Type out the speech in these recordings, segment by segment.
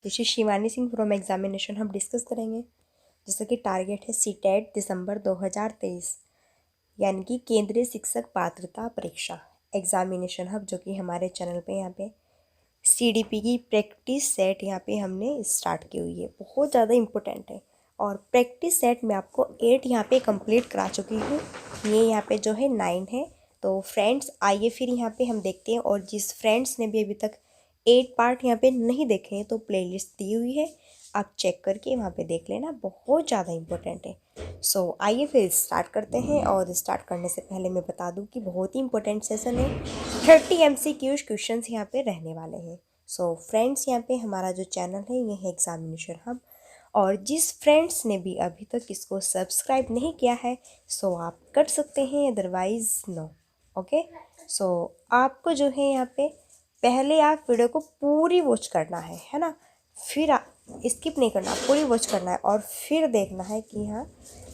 This is Shivani Singh from examination. हम discuss करेंगे जैसा कि टारगेट है सीटेट दिसंबर 2023 यानी कि केंद्रीय शिक्षक पात्रता परीक्षा एग्जामिनेशन हब, जो कि हमारे चैनल पे यहाँ पे सीडीपी की प्रैक्टिस सेट यहाँ पे हमने स्टार्ट की हुई है। बहुत ज़्यादा इम्पोर्टेंट है और प्रैक्टिस सेट में आपको 8 यहाँ पे कंप्लीट करा चुकी हूँ। ये यहाँ पे जो है 9 है। तो फ्रेंड्स आइए फिर यहाँ पे हम देखते हैं, और जिस फ्रेंड्स ने भी अभी तक 8 पार्ट यहाँ पे नहीं देखे हैं तो प्लेलिस्ट दी हुई है, आप चेक करके वहाँ पे देख लेना, बहुत ज़्यादा इम्पोर्टेंट है। सो आइए फिर स्टार्ट करते हैं। और स्टार्ट करने से पहले मैं बता दूं कि बहुत ही इंपॉर्टेंट सेशन है। 30 MCQ क्वेश्चंस यहाँ पे रहने वाले हैं। सो फ्रेंड्स यहाँ पे हमारा जो चैनल है ये है एग्जामिनेशन हब, और जिस फ्रेंड्स ने भी अभी तक इसको सब्सक्राइब नहीं किया है सो आप कर सकते हैं, अदरवाइज नो। ओके, सो आपको जो है यहाँ पे पहले आप वीडियो को पूरी वॉच करना है ना, फिर स्किप नहीं करना, पूरी वॉच करना है और फिर देखना है कि हाँ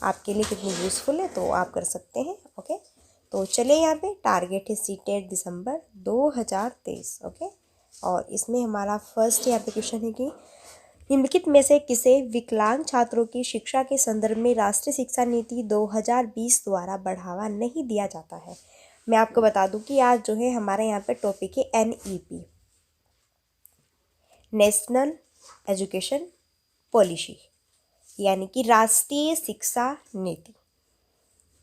आपके लिए कितनी यूज़फुल है, तो आप कर सकते हैं। ओके, तो चलिए यहाँ पे टारगेट है सीटेट दिसंबर 2023। ओके, और इसमें हमारा फर्स्ट यहाँ पे क्वेश्चन है कि निम्नलिखित में से किसे विकलांग छात्रों की शिक्षा के संदर्भ में राष्ट्रीय शिक्षा नीति 2020 द्वारा बढ़ावा नहीं दिया जाता है। मैं आपको बता दूं कि आज जो है हमारे यहाँ पे टॉपिक है NEP, नेशनल एजुकेशन पॉलिसी, यानी कि राष्ट्रीय शिक्षा नीति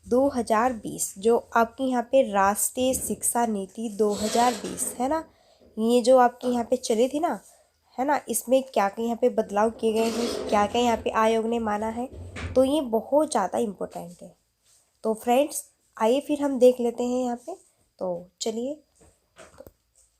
2020। जो आपकी यहाँ पे राष्ट्रीय शिक्षा नीति 2020 है ना, ये जो आपकी यहाँ पे चली थी ना, है ना, इसमें क्या क्या यहाँ पे बदलाव किए गए हैं, क्या क्या यहाँ पे आयोग ने माना है, तो ये बहुत ज़्यादा इम्पोर्टेंट है। तो फ्रेंड्स आइए फिर हम देख लेते हैं यहाँ पे। तो चलिए,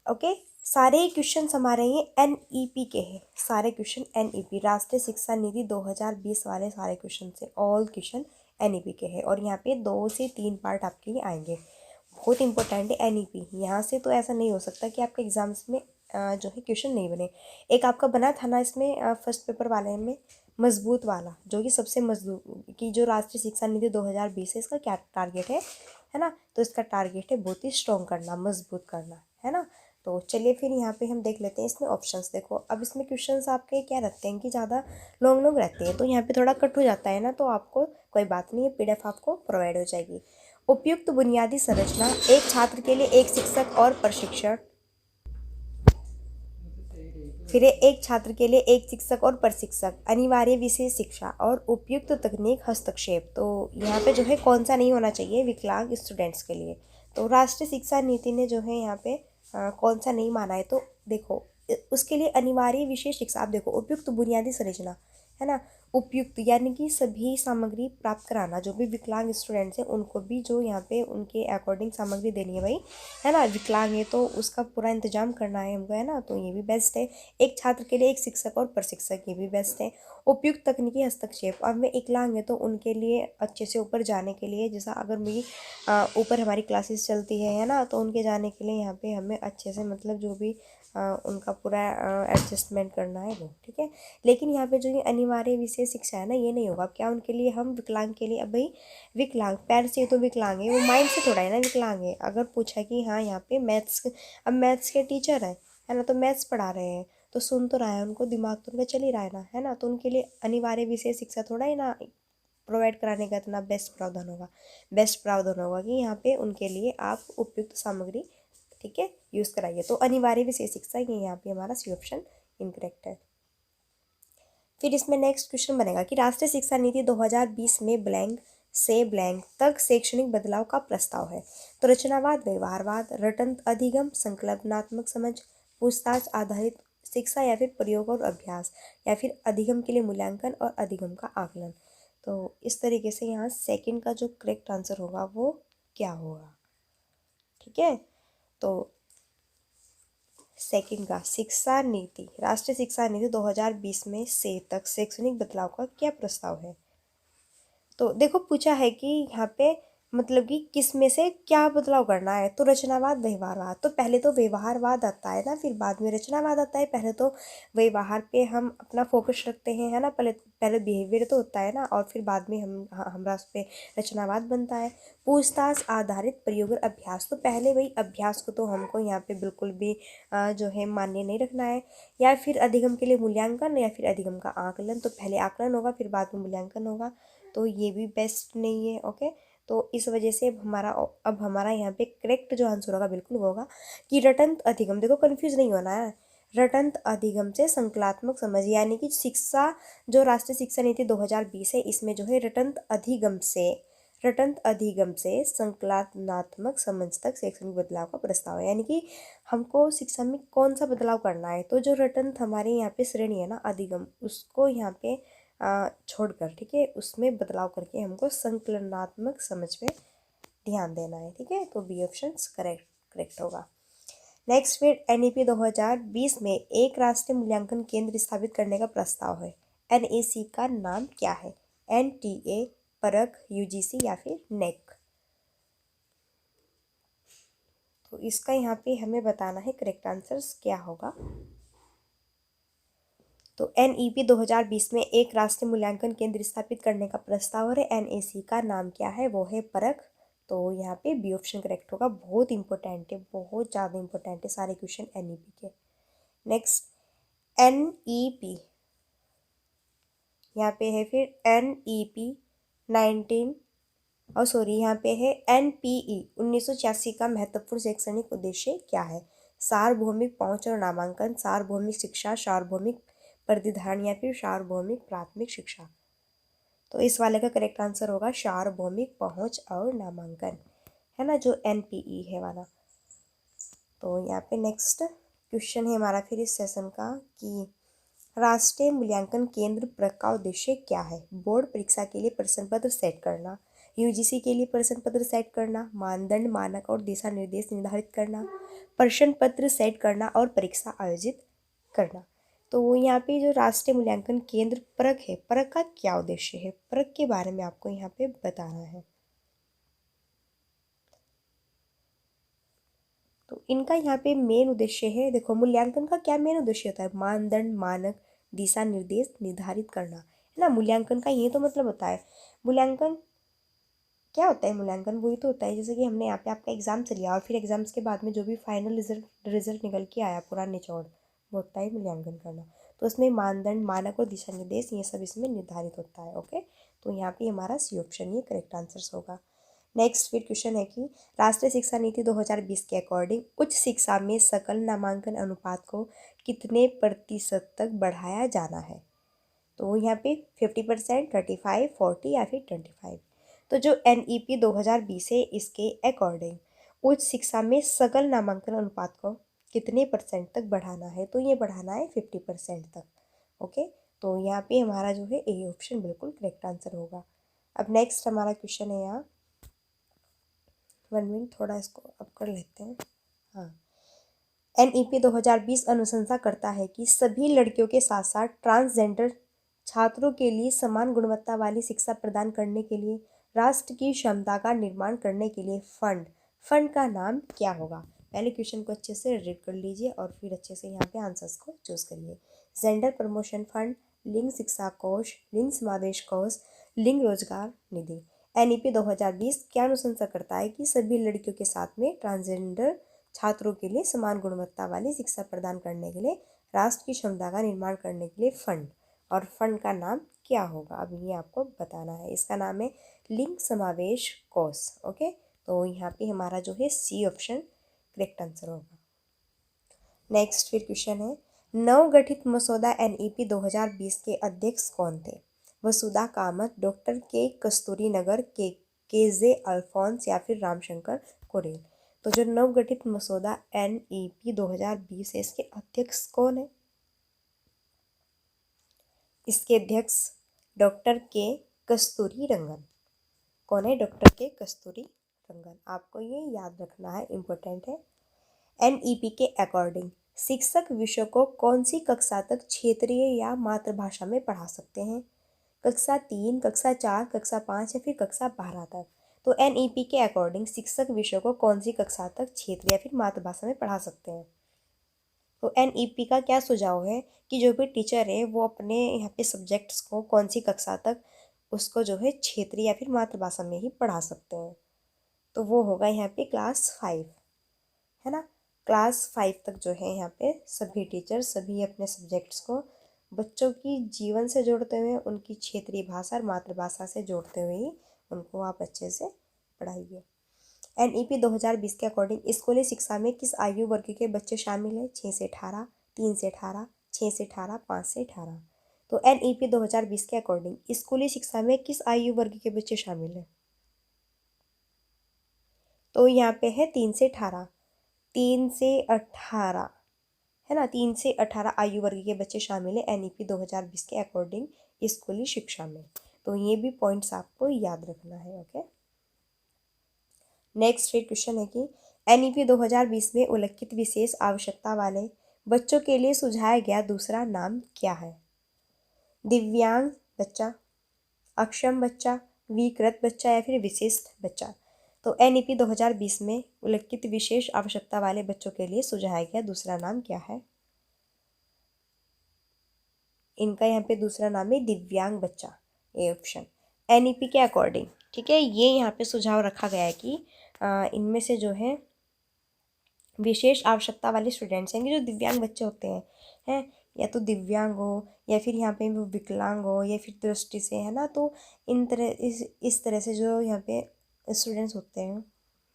ओके, सारे क्वेश्चन हमारे ये NEP के हैं, सारे क्वेश्चन NEP राष्ट्रीय शिक्षा नीति 2020 वाले सारे क्वेश्चन से, ऑल क्वेश्चन NEP के हैं। और यहाँ पे 2 से 3 पार्ट आपके लिए आएंगे। बहुत इंपॉर्टेंट है NEP। यहाँ से तो ऐसा नहीं हो सकता कि आपके एग्जाम्स में जो है क्वेश्चन नहीं बने। एक आपका बना था ना इसमें फर्स्ट पेपर वाले में, मजबूत वाला, जो कि सबसे मजबूत की जो राष्ट्रीय शिक्षा नीति 2020 है, इसका क्या टारगेट है ना, तो इसका टारगेट है बहुत ही स्ट्रॉन्ग करना, मजबूत करना, है ना। तो चलिए फिर यहाँ पे हम देख लेते हैं इसमें ऑप्शंस। देखो अब इसमें क्वेश्चंस आपके क्या रखते हैं कि ज़्यादा लॉन्ग लॉन्ग रहते हैं, तो यहाँ पे थोड़ा कट हो जाता है ना, तो आपको कोई बात नहीं है, PDF आपको प्रोवाइड हो जाएगी। उपयुक्त बुनियादी संरचना, एक छात्र के लिए एक शिक्षक और प्रशिक्षण, फिर एक छात्र के लिए एक शिक्षक और प्रशिक्षक, अनिवार्य विषय शिक्षा और उपयुक्त तकनीक हस्तक्षेप। तो यहाँ पे जो है कौन सा नहीं होना चाहिए विकलांग स्टूडेंट्स के लिए, तो राष्ट्रीय शिक्षा नीति ने जो है यहाँ पे कौन सा नहीं माना है, तो देखो उसके लिए अनिवार्य विषय शिक्षा। आप देखो उपयुक्त बुनियादी संरचना है ना, उपयुक्त यानी कि सभी सामग्री प्राप्त कराना, जो भी विकलांग स्टूडेंट्स हैं उनको भी जो यहाँ पे उनके अकॉर्डिंग सामग्री देनी है भाई, है ना। विकलांग है तो उसका पूरा इंतजाम करना है हमको, है ना, तो ये भी बेस्ट है। एक छात्र के लिए एक शिक्षक और प्रशिक्षक, ये भी बेस्ट है। उपयुक्त तकनीकी हस्तक्षेप, अब मैं विकलांग है तो उनके लिए अच्छे से ऊपर जाने के लिए, जैसा अगर मेरी ऊपर हमारी क्लासेस चलती है ना, तो उनके जाने के लिए यहाँ पे हमें अच्छे से मतलब जो भी उनका पूरा एडजस्टमेंट करना है वो, ठीक है। लेकिन यहाँ पे जो ये अनिवार्य विषय शिक्षा है ना, ये नहीं होगा। क्या उनके लिए हम विकलांग के लिए, अब भाई विकलांग पैर से तो विकलांग है, वो माइंड से थोड़ा है ना विकलांग है। अगर पूछा कि हाँ यहाँ पे मैथ्स, अब मैथ्स के टीचर है ना, तो मैथ्स पढ़ा रहे हैं तो सुन तो रहा है, उनको दिमाग तो उनका चल ही रहा है ना, तो उनके लिए अनिवार्य विषय शिक्षा थोड़ा ही ना प्रोवाइड कराने का इतना बेस्ट प्रावधान होगा, बेस्ट प्रावधान होगा कि यहाँ पे उनके लिए आप उपयुक्त सामग्री, ठीक है, यूज़ कराइए। तो अनिवार्य विषय शिक्षा ये यहाँ पे हमारा सी ऑप्शन इनकरेक्ट है। फिर इसमें नेक्स्ट क्वेश्चन बनेगा कि राष्ट्रीय शिक्षा नीति 2020 में ब्लैंक से ब्लैंक तक शैक्षणिक बदलाव का प्रस्ताव है। तो रचनावाद, व्यवहारवाद, रटन अधिगम, संकल्पनात्मक समझ, पूछताछ आधारित शिक्षा, या फिर प्रयोग और अभ्यास, या फिर अधिगम के लिए मूल्यांकन और अधिगम का आकलन। तो इस तरीके से यहाँ सेकंड का जो करेक्ट आंसर होगा वो क्या होगा, ठीक है। तो सेकंड का शिक्षा नीति, राष्ट्रीय शिक्षा नीति 2020 में से तक शैक्षणिक बदलाव का क्या प्रस्ताव है। तो देखो पूछा है कि यहाँ पे मतलब कि किस में से क्या बदलाव करना है। तो रचनावाद व्यवहारवाद, तो पहले तो व्यवहारवाद आता है ना, फिर बाद में रचनावाद आता है। पहले तो व्यवहार पे हम अपना फोकस रखते हैं, है ना, पहले पहले बिहेवियर तो होता है ना, और फिर बाद में हमारा उस पर रचनावाद बनता है। पूछताछ आधारित प्रयोग और अभ्यास, तो पहले वही अभ्यास को तो हमको यहाँ पे बिल्कुल भी जो है मान्य नहीं रखना है। या फिर अधिगम के लिए मूल्यांकन, या फिर अधिगम का आकलन, तो पहले आकलन होगा फिर बाद में मूल्यांकन होगा, तो ये भी बेस्ट नहीं है। ओके, तो इस वजह से अब हमारा यहाँ पे करेक्ट जो आंसर होगा बिल्कुल वो होगा कि रटंत अधिगम। देखो कंफ्यूज नहीं होना है, रटंत अधिगम से संकलात्मक समझ, यानी कि शिक्षा जो राष्ट्रीय शिक्षा नीति 2020 है, इसमें जो है रटंत अधिगम से संकलनात्मक समझ तक शैक्षणिक बदलाव का प्रस्ताव है। यानी कि हमको शिक्षा में कौन सा बदलाव करना है, तो जो रटंत हमारे यहाँ पे श्रेणी है ना अधिगम, उसको यहाँ पे छोड़कर, ठीक है, उसमें बदलाव करके हमको संकलनात्मक समझ पे ध्यान देना है। ठीक है, तो बी ऑप्शन करेक्ट करेक्ट होगा। नेक्स्ट, फिर NEP 2020 में एक राष्ट्रीय मूल्यांकन केंद्र स्थापित करने का प्रस्ताव है। NAC का नाम क्या है? NTA, परख, UGC या फिर NEC? तो इसका यहाँ पे हमें बताना है करेक्ट आंसर्स क्या होगा। तो NEP 2020 में एक राष्ट्रीय मूल्यांकन केंद्र स्थापित करने का प्रस्ताव है। NAC का नाम क्या है? वो है परख। तो यहाँ पे बी ऑप्शन करेक्ट होगा। बहुत इंपॉर्टेंट है, बहुत ज़्यादा इंपॉर्टेंट है सारे क्वेश्चन NEP के। नेक्स्ट, NEP, यहाँ पे है फिर NEP 19 और सॉरी यहाँ पे है NPE 1986 का महत्वपूर्ण शैक्षणिक उद्देश्य क्या है? सार्वभौमिक पहुंच और नामांकन, सार्वभौमिक शिक्षा, सार्वभौमिक प्रतिधारण या फिर सार्वभौमिक प्राथमिक शिक्षा। तो इस वाले का करेक्ट आंसर होगा सार्वभौमिक पहुंच और नामांकन, है ना, जो NPE है वाला। तो यहाँ पे नेक्स्ट क्वेश्चन है हमारा फिर इस सेशन का कि राष्ट्रीय मूल्यांकन केंद्र परख का उद्देश्य क्या है? बोर्ड परीक्षा के लिए प्रश्न पत्र सेट करना, UGC के लिए प्रश्न पत्र सेट करना, मानदंड, मानक और दिशा निर्देश निर्धारित करना, प्रश्न पत्र सेट करना और परीक्षा आयोजित करना। तो यहाँ पे जो राष्ट्रीय मूल्यांकन केंद्र परख है, परख का क्या उद्देश्य है, परख के बारे में आपको यहाँ पे बताना है। तो इनका यहाँ पे मेन उद्देश्य है, देखो मूल्यांकन का क्या मेन उद्देश्य होता है? मानदंड, मानक, दिशा निर्देश निर्धारित करना, है ना। मूल्यांकन का ये तो मतलब होता है, मूल्यांकन क्या होता है? मूल्यांकन वही तो होता है जैसे कि हमने यहाँ पे आपका एग्जाम चल लिया और फिर एग्जाम्स के बाद में जो भी फाइनल रिजल्ट निकल के आया पूरा निचोड़, वो होता है मूल्यांकन करना। तो उसमें मानदंड, मानक और दिशा निर्देश ये सब इसमें निर्धारित होता है। ओके, तो यहाँ पे हमारा सी ऑप्शन ये करेक्ट आंसर होगा। नेक्स्ट फिर क्वेश्चन है कि राष्ट्रीय शिक्षा नीति 2020 के अकॉर्डिंग उच्च शिक्षा में सकल नामांकन अनुपात को कितने प्रतिशत तक बढ़ाया जाना है? तो यहाँ पे 50%, 35, 40 या फिर 25। तो जो NEP 2020 है इसके अकॉर्डिंग उच्च शिक्षा में सकल नामांकन अनुपात को कितने % तक बढ़ाना है? तो ये बढ़ाना है 50% तक। ओके, तो यहाँ पे हमारा जो है ए ऑप्शन बिल्कुल करेक्ट आंसर होगा। अब नेक्स्ट हमारा क्वेश्चन है यहाँ, 1 मिनट थोड़ा इसको अब कर लेते हैं। हाँ, NEP 2020 अनुशंसा करता है कि सभी लड़कियों के साथ साथ ट्रांसजेंडर छात्रों के लिए समान गुणवत्ता वाली शिक्षा प्रदान करने के लिए राष्ट्र की क्षमता का निर्माण करने के लिए फंड का नाम क्या होगा? पहले क्वेश्चन को अच्छे से रीड कर लीजिए और फिर अच्छे से यहाँ पे आंसर्स को चूज करिए। जेंडर प्रमोशन फंड, लिंग शिक्षा कोष, लिंग समावेश कोष, लिंग रोजगार निधि। NEP 2020 क्या अनुशंसा करता है कि सभी लड़कियों के साथ में ट्रांसजेंडर छात्रों के लिए समान गुणवत्ता वाली शिक्षा प्रदान करने के लिए राष्ट्र की क्षमता का निर्माण करने के लिए फंड, और फंड का नाम क्या होगा? अब ये आपको बताना है। इसका नाम है लिंग समावेश कोष। ओके, तो यहाँ पे हमारा जो है सी ऑप्शन करेक्ट आंसर होगा। नेक्स्ट फिर क्वेश्चन है, नवगठित मसौदा NEP 2020 के अध्यक्ष कौन थे? वसुधा कामत, डॉक्टर के कस्तूरी नगर, KJ अल्फोंस या फिर रामशंकर कोरेल। तो जो नवगठित मसौदा NEP 2020 है इसके अध्यक्ष कौन है? इसके अध्यक्ष डॉक्टर के कस्तूरी रंगन। कौन है? डॉक्टर के कस्तूरी रंगन। आपको ये याद रखना है, इम्पोर्टेंट है। NEP के अकॉर्डिंग शिक्षक विषय को कौन सी कक्षा तक क्षेत्रीय या मातृभाषा में पढ़ा सकते हैं? कक्षा 3, कक्षा 4, कक्षा 5 या फिर कक्षा 12 तक। तो NEP के अकॉर्डिंग शिक्षक विषयों को कौन सी कक्षा तक क्षेत्र या फिर मातृभाषा में पढ़ा सकते हैं। तो NEP का क्या सुझाव है कि जो भी टीचर है वो अपने यहाँ पे सब्जेक्ट्स को कौन सी कक्षा तक उसको जो है क्षेत्रीय या फिर मातृभाषा में ही पढ़ा सकते हैं। तो वो होगा यहाँ पे क्लास 5, है ना। क्लास 5 तक जो है यहाँ पे सभी टीचर सभी अपने सब्जेक्ट्स को बच्चों की जीवन से जोड़ते हुए उनकी क्षेत्रीय भाषा और मातृभाषा से जोड़ते हुए ही उनको आप अच्छे से पढ़ाइए। NEP 2020 के अकॉर्डिंग स्कूली शिक्षा में किस आयु वर्ग के बच्चे शामिल हैं? 6 से 18, 3 से 18, 6 से 18, 5 से 18। तो NEP 2020 के अकॉर्डिंग स्कूली शिक्षा में किस आयु वर्ग के बच्चे शामिल हैं? तो यहाँ पे है 3 से 18, 3 से 18, है ना। 3 से 18 आयु वर्ग के बच्चे शामिल हैं NEP 2020 के अकॉर्डिंग स्कूली शिक्षा में। तो ये भी पॉइंट्स आपको याद रखना है। ओके, नेक्स्ट क्वेश्चन है कि NEP 2020 में उल्लिखित विशेष आवश्यकता वाले बच्चों के लिए सुझाया गया दूसरा नाम क्या है? दिव्यांग बच्चा, अक्षम बच्चा, विकृत बच्चा या फिर विशिष्ट बच्चा। तो NEP 2020 में उल्लिखित विशेष आवश्यकता वाले बच्चों के लिए सुझाया गया दूसरा नाम क्या है? इनका यहाँ पे दूसरा नाम है दिव्यांग बच्चा, ए ऑप्शन। NEP के अकॉर्डिंग, ठीक है, ये यहाँ पे सुझाव रखा गया है कि इनमें से जो है विशेष आवश्यकता वाले स्टूडेंट्स हैं जो दिव्यांग बच्चे होते हैं या तो दिव्यांग हो या फिर यहाँ पे वो विकलांग हो या फिर दृष्टि से, है ना। तो इस तरह से जो यहाँ पे स्टूडेंट्स होते हैं,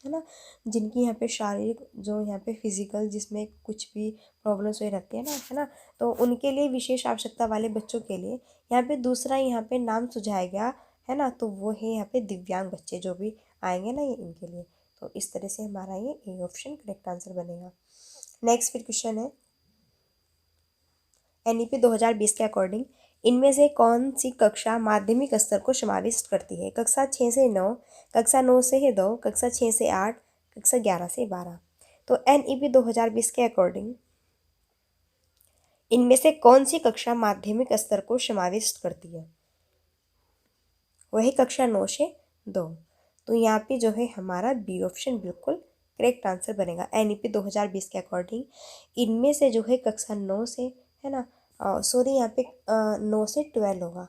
है ना, जिनकी यहाँ पे शारीरिक जो यहाँ पे फिजिकल जिसमें कुछ भी प्रॉब्लम्स हुई रहती है ना, है ना, तो उनके लिए विशेष आवश्यकता वाले बच्चों के लिए यहाँ पे दूसरा यहाँ पे नाम सुझाया गया है ना। तो वो है यहाँ पे दिव्यांग बच्चे जो भी आएंगे ना, ये इनके लिए। तो इस तरह से हमारा ये ए ऑप्शन करेक्ट आंसर बनेगा। नेक्स्ट फिर क्वेश्चन है NEP 2020 के अकॉर्डिंग इनमें से कौन सी कक्षा माध्यमिक स्तर को समाविष्ट करती है? कक्षा 6 से 9, कक्षा 9 से 2, कक्षा 6 से 8, कक्षा 11 से 12। तो NEP 2020 के अकॉर्डिंग इनमें से कौन सी कक्षा माध्यमिक स्तर को समाविष्ट करती है? वही कक्षा 9 से 2। तो यहाँ पे जो है हमारा बी ऑप्शन बिल्कुल करेक्ट आंसर बनेगा। NEP 2020 के अकॉर्डिंग इनमें से जो है कक्षा 9 से, है ना, सॉरी यहाँ पे 9 से 12 होगा,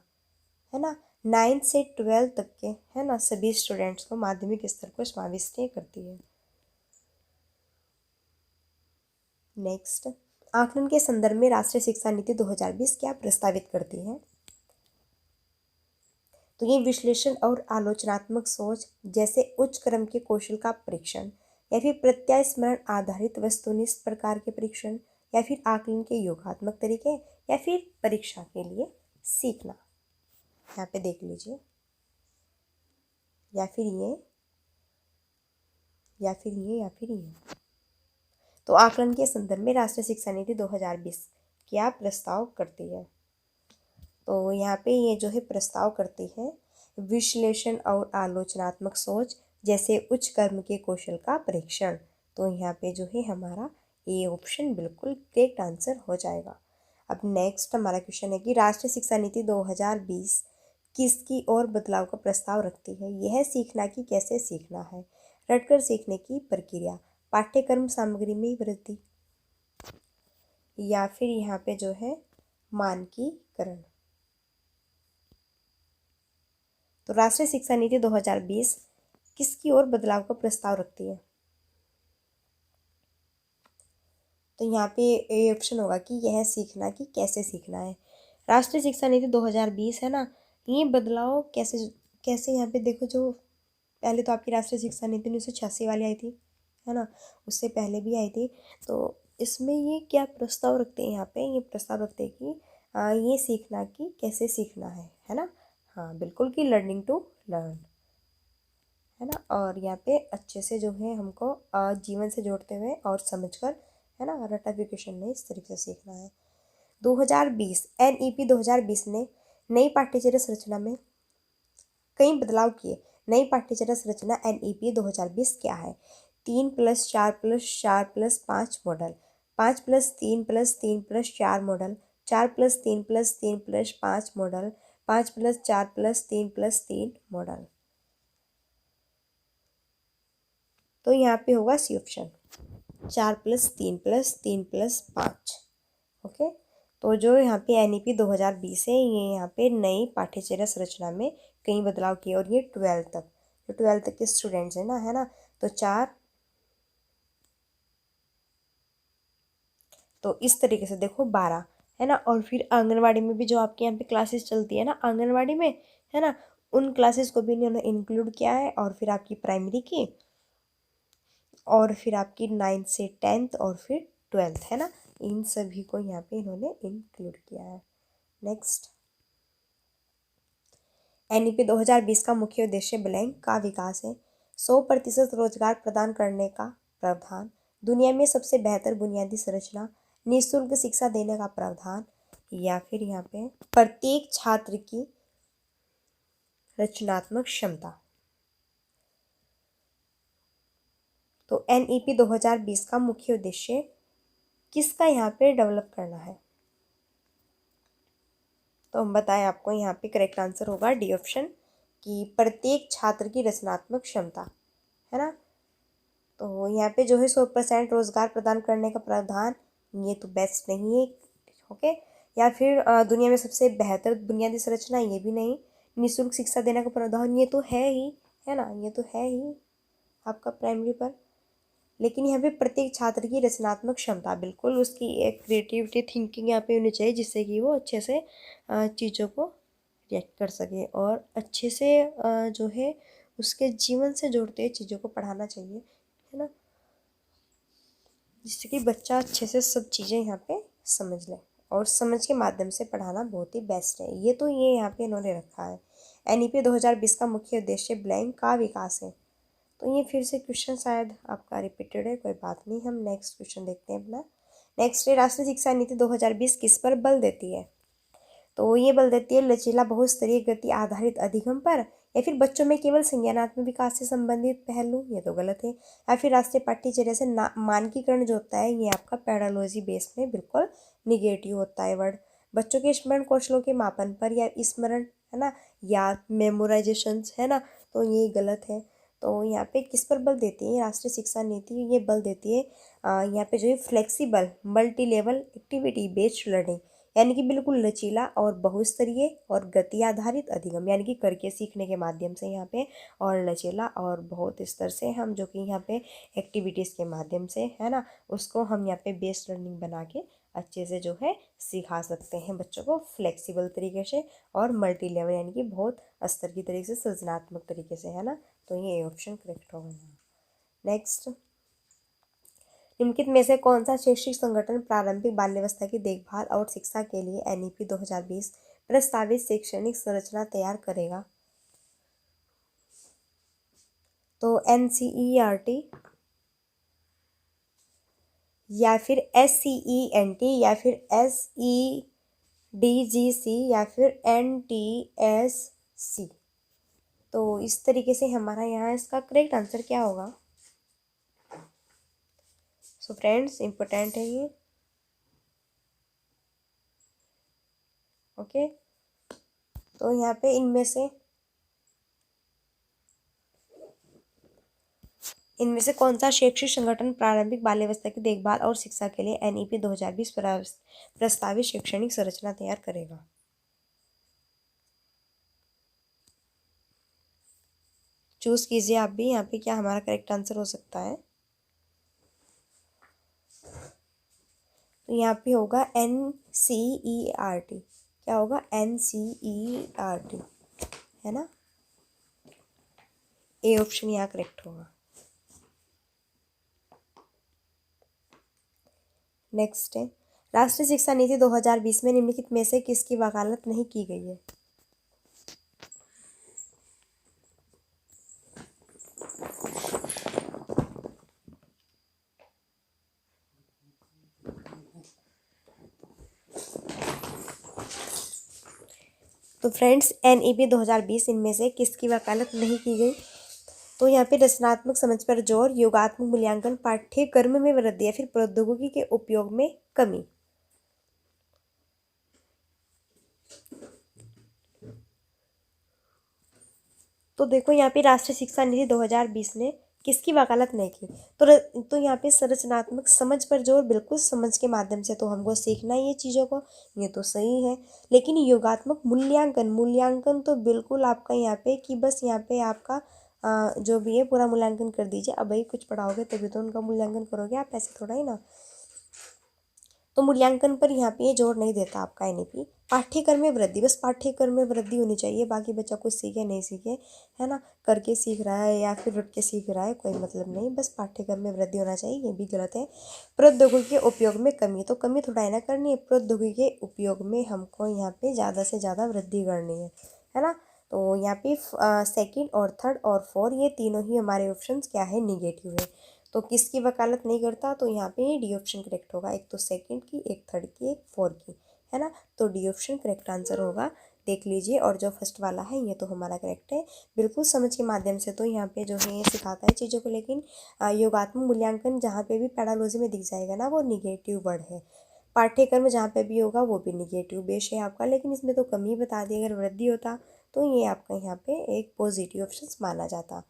है ना, 9 से 12 तक के, है ना, सभी स्टूडेंट्स को माध्यमिक स्तर को समाविष्ट करती है। नेक्स्ट, आकलन के संदर्भ में राष्ट्रीय शिक्षा नीति 2020 क्या प्रस्तावित करती है? तो ये विश्लेषण और आलोचनात्मक सोच जैसे उच्च क्रम के कौशल का परीक्षण या फिर प्रत्याय स्मरण आधारित वस्तुनिष्ठ प्रकार के परीक्षण या फिर आकलन के योगात्मक तरीके या फिर परीक्षा के लिए सीखना, यहाँ पे देख लीजिए, या फिर ये या फिर ये या फिर ये। तो आकलन के संदर्भ में राष्ट्रीय शिक्षा नीति 2020 क्या प्रस्ताव करती है? तो यहाँ पे ये जो है प्रस्ताव करती है विश्लेषण और आलोचनात्मक सोच जैसे उच्च कर्म के कौशल का परीक्षण। तो यहाँ पे जो है हमारा ए ऑप्शन बिल्कुल करेक्ट आंसर हो जाएगा। अब नेक्स्ट हमारा क्वेश्चन है कि राष्ट्रीय शिक्षा नीति 2020 किसकी ओर बदलाव का प्रस्ताव रखती है? यह सीखना कि कैसे सीखना है, रटकर सीखने की प्रक्रिया, पाठ्यक्रम सामग्री में वृद्धि या फिर यहाँ पे जो है मानकीकरण। तो राष्ट्रीय शिक्षा नीति 2020 किसकी ओर बदलाव का प्रस्ताव रखती है? तो यहाँ पे ए ऑप्शन होगा कि यह सीखना कि कैसे सीखना है। राष्ट्रीय शिक्षा नीति 2020 है ना, ये बदलाव कैसे कैसे यहाँ पे देखो, जो पहले तो आपकी राष्ट्रीय शिक्षा नीति 1986 वाली आई थी, है ना, उससे पहले भी आई थी। तो इसमें ये क्या प्रस्ताव रखते हैं? यहाँ पे ये प्रस्ताव रखते हैं कि ये सीखना कि कैसे सीखना है ना। हाँ बिल्कुल, कि लर्निंग टू लर्न, है ना। और यहाँ पे अच्छे से जो है हमको जीवन से जोड़ते हुए और समझकर, है ना, रटाफिकेशन में इस तरीके से सीखना है। 2020 NEP 2020 ने नई पाठ्यचर्या संरचना में कई बदलाव किए। नई पाठ्यचर्या संरचना NEP 2020 क्या है? 3+4+4+5 मॉडल, 5+3+3+4 मॉडल, 4+3+3+5 मॉडल, 5+4+3+3 मॉडल। तो यहाँ पे होगा सी ऑप्शन, 4+3+3+5। ओके, तो जो यहाँ पे NEP 2020 है, ये यहाँ पे नई पाठ्यचर्या संरचना में कई बदलाव किए, और ये 12th तक, जो 12th तक के स्टूडेंट्स हैं ना, है ना, तो 4, तो इस तरीके से देखो 12, है ना। और फिर आंगनवाड़ी में भी जो आपके यहाँ पे क्लासेस चलती है ना आंगनवाड़ी में, है ना, उन क्लासेस को भी इन्होंने इंक्लूड किया है, और फिर आपकी प्राइमरी की, और फिर आपकी 9th से 10th, और फिर 12th, है ना, इन सभी को यहाँ पे इन्होंने इंक्लूड किया है। नेक्स्ट, NEP 2020 का मुख्य उद्देश्य ब्लैंक का विकास है। 100% रोजगार प्रदान करने का प्रावधान, दुनिया में सबसे बेहतर बुनियादी संरचना, निःशुल्क शिक्षा देने का प्रावधान, या फिर यहाँ पे प्रत्येक छात्र की रचनात्मक क्षमता। तो NEP 2020 का मुख्य उद्देश्य किसका यहाँ पे डेवलप करना है, तो हम बताएं आपको, यहाँ पे करेक्ट आंसर होगा डी ऑप्शन, कि प्रत्येक छात्र की रचनात्मक क्षमता, है ना। तो यहाँ पे जो है 100% रोजगार प्रदान करने का प्रावधान, ये तो बेस्ट नहीं है। ओके, या फिर दुनिया में सबसे बेहतर बुनियादी संरचना, ये भी नहीं। निःशुल्क शिक्षा देने का प्रावधान, ये तो है ही, है ना, ये तो है ही आपका प्राइमरी पर। लेकिन यहाँ पे प्रत्येक छात्र की रचनात्मक क्षमता, बिल्कुल उसकी एक क्रिएटिविटी थिंकिंग यहाँ पे होनी चाहिए, जिससे कि वो अच्छे से चीज़ों को रिएक्ट कर सके, और अच्छे से जो है उसके जीवन से जोड़ते हुए चीज़ों को पढ़ाना चाहिए, है ना, जिससे कि बच्चा अच्छे से सब चीज़ें यहाँ पे समझ ले, और समझ के माध्यम से पढ़ाना बहुत ही बेस्ट है। ये तो ये यहाँ पे इन्होंने रखा है। NEP 2020 का मुख्य उद्देश्य ब्लैंक का विकास है। तो ये फिर से क्वेश्चन शायद आपका रिपीटेड है, कोई बात नहीं, हम नेक्स्ट क्वेश्चन देखते हैं अपना। नेक्स्ट है, राष्ट्रीय शिक्षा नीति 2020 किस पर बल देती है, तो ये बल देती है लचीला बहुस्तरीय गति आधारित अधिगम पर, या फिर बच्चों में केवल संज्ञानात्मक विकास से संबंधित पहलू, ये तो गलत है, या फिर राष्ट्रीय पाठ्यचर्या से मानकीकरण जो होता है, ये आपका पेडालॉजी बेस में बिल्कुल निगेटिव होता है वर्ड। बच्चों के स्मरण कौशलों के मापन पर, या स्मरण, है ना, या मेमोराइजेशन, है ना, तो ये गलत है। तो यहाँ पे किस पर बल देती है राष्ट्रीय शिक्षा नीति, ये बल देती है यहाँ पे जो है flexible multi level activity based learning, यानी कि बिल्कुल लचीला और बहुस्तरीय और गति आधारित अधिगम, यानी कि करके सीखने के माध्यम से यहाँ पे, और लचीला और बहुत स्तर से हम जो कि यहाँ पे एक्टिविटीज़ के माध्यम से, है ना, उसको हम यहाँ पे बेस्ड लर्निंग बना के अच्छे से जो है सिखा सकते हैं बच्चों को फ्लेक्सिबल तरीके से, और मल्टी लेवल यानी कि बहुत स्तर की तरीके से, सृजनात्मक तरीके से, है ना। तो ये ऑप्शन करेक्ट होगा यहाँ। नेक्स्ट, निम्नलिखित में से कौन सा शैक्षिक संगठन प्रारंभिक बाल्यावस्था की देखभाल और शिक्षा के लिए NEP 2020 प्रस्तावित शैक्षणिक संरचना तैयार करेगा, तो NCERT, या फिर SCENT, या फिर SEDGC, या फिर NTSC। तो इस तरीके से हमारा यहाँ इसका करेक्ट आंसर क्या होगा। सो फ्रेंड्स, इम्पोर्टेंट है ये। ओके, तो यहाँ पे इनमें से कौन सा शैक्षिक संगठन प्रारंभिक बाल्यावस्था की देखभाल और शिक्षा के लिए NEP 2020 प्रस्तावित शैक्षणिक संरचना तैयार करेगा। चूज कीजिए आप भी, यहाँ पे क्या हमारा करेक्ट आंसर हो सकता है। तो यहाँ पे होगा NCERT। क्या होगा? NCERT, है ना। ए ऑप्शन यहाँ करेक्ट होगा। नेक्स्ट है, राष्ट्रीय शिक्षा नीति 2020 में निम्नलिखित में से किसकी वकालत नहीं की गई है। तो फ्रेंड्स, NEP 2020 इनमें से किसकी वकालत नहीं की गई, तो यहाँ पे रचनात्मक समझ पर जोर, योगात्मक मूल्यांकन, पाठ्यक्रम में वृद्धि, या फिर प्रौद्योगिकी के उपयोग में कमी। तो देखो यहाँ पे राष्ट्रीय शिक्षा नीति 2020 ने किसकी वकालत नहीं की। तो यहाँ पे संरचनात्मक समझ पर जोर, बिल्कुल समझ के माध्यम से तो हमको सीखना ही है चीज़ों को, ये तो सही है। लेकिन योगात्मक मूल्यांकन, मूल्यांकन तो बिल्कुल आपका यहाँ पे कि बस यहाँ पे आपका जो भी है पूरा मूल्यांकन कर दीजिए। अब भाई कुछ पढ़ाओगे तभी तो उनका मूल्यांकन करोगे आप, ऐसे थोड़ा ही ना। तो मूल्यांकन पर यहाँ पे ये जोर नहीं देता आपका एनईपी। पाठ्यक्रम में वृद्धि, बस पाठ्यक्रम में वृद्धि होनी चाहिए, बाकी बच्चा कुछ सीखे नहीं सीखे, है ना, करके सीख रहा है या फिर रट के सीख रहा है, कोई मतलब नहीं, बस पाठ्यक्रम में वृद्धि होना चाहिए, ये भी गलत है। प्रौद्योगिकी के उपयोग में कमी, तो कमी थोड़ा है ना करनी है, प्रौद्योगिकी के उपयोग में हमको यहाँ पे ज़्यादा से ज़्यादा वृद्धि करनी है ना। तो यहाँ पे सेकेंड और थर्ड और फोर ये तीनों ही हमारे ऑप्शन क्या है, निगेटिव है। तो किसकी वकालत नहीं करता, तो यहाँ पे डी ऑप्शन करेक्ट होगा। एक तो सेकंड की, एक थर्ड की, एक फोर की, है ना। तो डी ऑप्शन करेक्ट आंसर होगा, देख लीजिए। और जो फर्स्ट वाला है ये तो हमारा करेक्ट है, बिल्कुल समझ के माध्यम से तो यहाँ पे जो है ये सिखाता है चीज़ों को। लेकिन योगात्मक मूल्यांकन जहाँ पे भी पेडालॉजी में दिख जाएगा ना, वो निगेटिव वर्ड है। पाठ्यक्रम जहाँ पे भी होगा वो भी निगेटिव बेश है आपका, लेकिन इसमें तो कमी बता दी, अगर वृद्धि होता तो ये आपका यहाँ पे एक पॉजिटिव ऑप्शन माना जाता।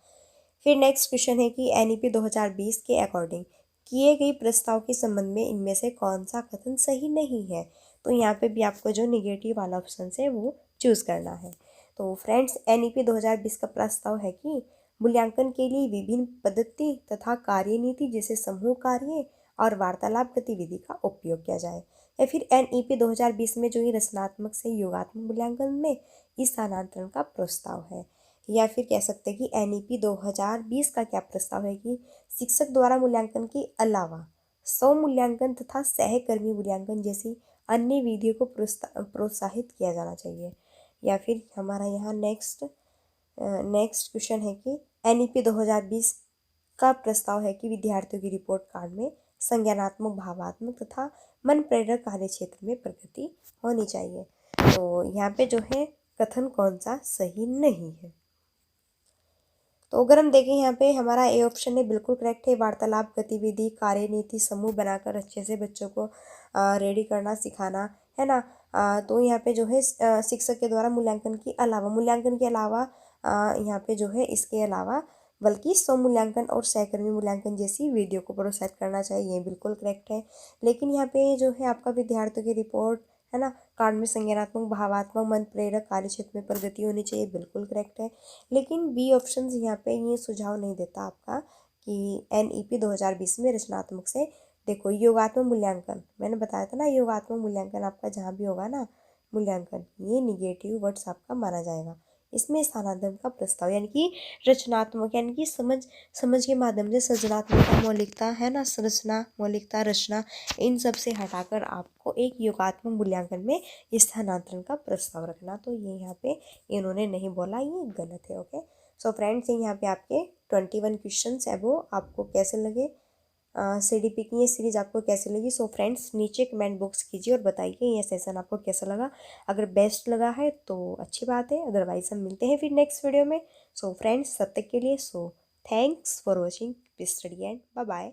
फिर नेक्स्ट क्वेश्चन है कि एनईपी 2020 के अकॉर्डिंग किए गए प्रस्ताव के संबंध में इनमें से कौन सा कथन सही नहीं है। तो यहाँ पे भी आपको जो निगेटिव वाला ऑप्शन है वो चूज़ करना है। तो फ्रेंड्स, एनईपी 2020 का प्रस्ताव है कि मूल्यांकन के लिए विभिन्न पद्धति तथा कार्यनीति जैसे समूह कार्य और वार्तालाप गतिविधि का उपयोग किया जाए। या फिर एनईपी 2020 में जो ये रचनात्मक से योगात्मक मूल्यांकन में इस स्थानांतरण का प्रस्ताव है। या फिर कह सकते हैं कि एनईपी 2020 का क्या प्रस्ताव है कि शिक्षक द्वारा मूल्यांकन के अलावा स्व मूल्यांकन तथा सहकर्मी मूल्यांकन जैसी अन्य विधियों को प्रोत्साहित किया जाना चाहिए। या फिर हमारा यहाँ नेक्स्ट क्वेश्चन है कि एनईपी 2020 का प्रस्ताव है कि विद्यार्थियों की रिपोर्ट कार्ड में संज्ञानात्मक, भावात्मक तथा मन प्रेरक कार्य क्षेत्र में प्रगति होनी चाहिए। तो यहाँ पे जो है कथन कौन सा सही नहीं है। तो अगर हम देखें यहाँ पे हमारा ए ऑप्शन है बिल्कुल करेक्ट है। वार्तालाप गतिविधि कार्यनीति समूह बनाकर अच्छे से बच्चों को रेडी करना सिखाना, है ना। तो यहाँ पे जो है शिक्षक के द्वारा मूल्यांकन के अलावा यहाँ पे जो है इसके अलावा बल्कि स्व मूल्यांकन और सहकर्मी मूल्यांकन जैसी विधियों को प्रोत्साहित करना चाहिए, ये बिल्कुल करेक्ट है। लेकिन यहाँ पे जो है आपका विद्यार्थियों की रिपोर्ट, है ना, कार्ड में संज्ञानात्मक, भावात्मक, मन प्रेरक कार्य क्षेत्र में प्रगति होनी चाहिए, बिल्कुल करेक्ट है। लेकिन बी ऑप्शन यहाँ पे ये सुझाव नहीं देता आपका कि एनईपी 2020 में रचनात्मक से, देखो योगात्मक मूल्यांकन मैंने बताया था ना, योगात्मक मूल्यांकन आपका जहाँ भी होगा ना मूल्यांकन, ये निगेटिव वर्ड्स आपका माना जाएगा। इसमें स्थानांतरण का प्रस्ताव यानी कि रचनात्मक यानी कि समझ के माध्यम से सृजनात्मकता, मौलिकता, है ना, संरचना, मौलिकता, रचना, इन सब से हटाकर आपको एक योगात्मक मूल्यांकन में स्थानांतरण का प्रस्ताव रखना। तो ये यहाँ पे इन्होंने नहीं बोला, ये गलत है। ओके, सो फ्रेंड्स, यहाँ पे आपके 21 क्वेश्चन है, वो आपको कैसे लगे, CDP की ये सीरीज़ आपको कैसे लगी। सो फ्रेंड्स, नीचे कमेंट बॉक्स कीजिए और बताइए ये सेशन आपको कैसा लगा। अगर बेस्ट लगा है तो अच्छी बात है, अदरवाइज हम मिलते हैं फिर नेक्स्ट वीडियो में। सो फ्रेंड्स, तब तक के लिए thanks for watching, study and bye bye.